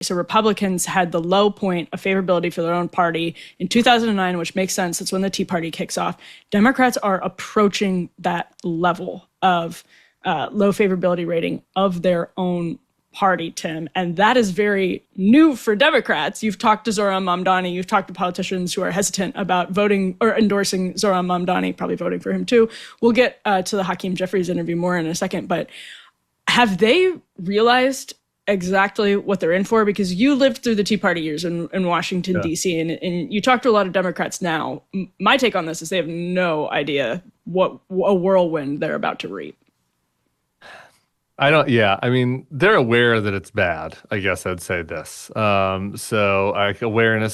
So Republicans had the low point of favorability for their own party in 2009, which makes sense. That's when the Tea Party kicks off. Democrats are approaching that level of low favorability rating of their own party, Tim. And that is very new for Democrats. You've talked to Zohran Mamdani. You've talked to politicians who are hesitant about voting or endorsing Zohran Mamdani, probably voting for him too. We'll get to the Hakeem Jeffries interview more in a second. But have they realized exactly what they're in for? Because you lived through the Tea Party years in Washington, D.C., and you talk to a lot of Democrats now. My take on this is they have no idea what a whirlwind they're about to reap. I mean, they're aware that it's bad. I guess I'd say this. Awareness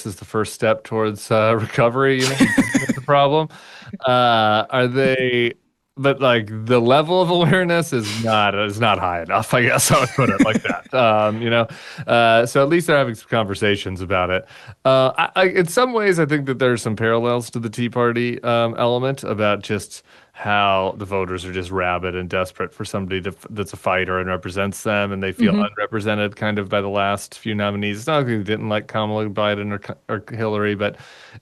is the first step towards recovery, the problem. Are they, but like the level of awareness is not high enough, I guess I would put it like that. So at least they're having some conversations about it. In some ways, I think that there's some parallels to the Tea Party element about just how the voters are just rabid and desperate for somebody that's a fighter and represents them, and they feel unrepresented kind of by the last few nominees. It's not like they didn't like Kamala Biden or Hillary, but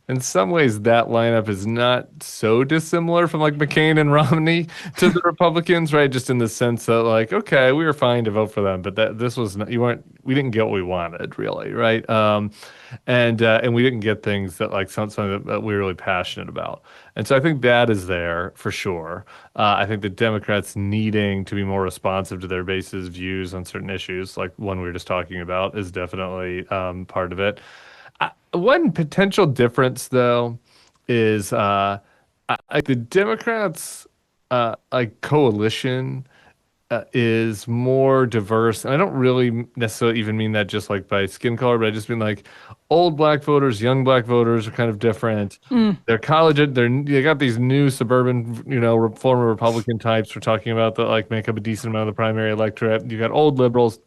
in some ways that lineup is not so dissimilar from like McCain and Romney to the Republicans, right? Just in the sense that like, okay, we were fine to vote for them, but we didn't get what we wanted really, right? And we didn't get things that like something that we were really passionate about. And so I think that is there for sure. I think the Democrats needing to be more responsive to their base's views on certain issues, like one we were just talking about, is definitely part of it. One potential difference, though, is the Democrats' coalition is more diverse. And I don't really necessarily even mean that just like by skin color, but I just mean like old black voters, young black voters are kind of different. They're they got these new suburban, former Republican types we're talking about that like make up a decent amount of the primary electorate. You got old liberals.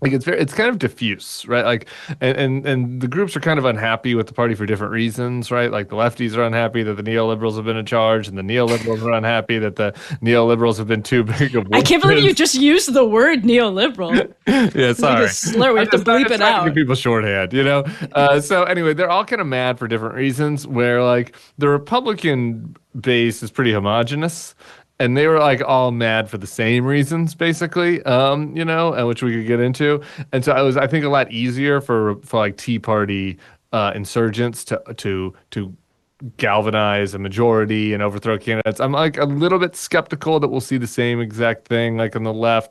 Like it's kind of diffuse, right? Like, and the groups are kind of unhappy with the party for different reasons, right? Like the lefties are unhappy that the neoliberals have been in charge, and the neoliberals are unhappy that the neoliberals have been too big of. I can't believe you just used the word neoliberal. Yeah, sorry. Like a slur. We have to bleep it out. People shorthand, So anyway, they're all kind of mad for different reasons. Where like the Republican base is pretty homogenous. And they were like all mad for the same reasons, basically, which we could get into. And so it was, I think, a lot easier for like Tea Party insurgents to galvanize a majority and overthrow candidates. I'm like a little bit skeptical that we'll see the same exact thing like on the left.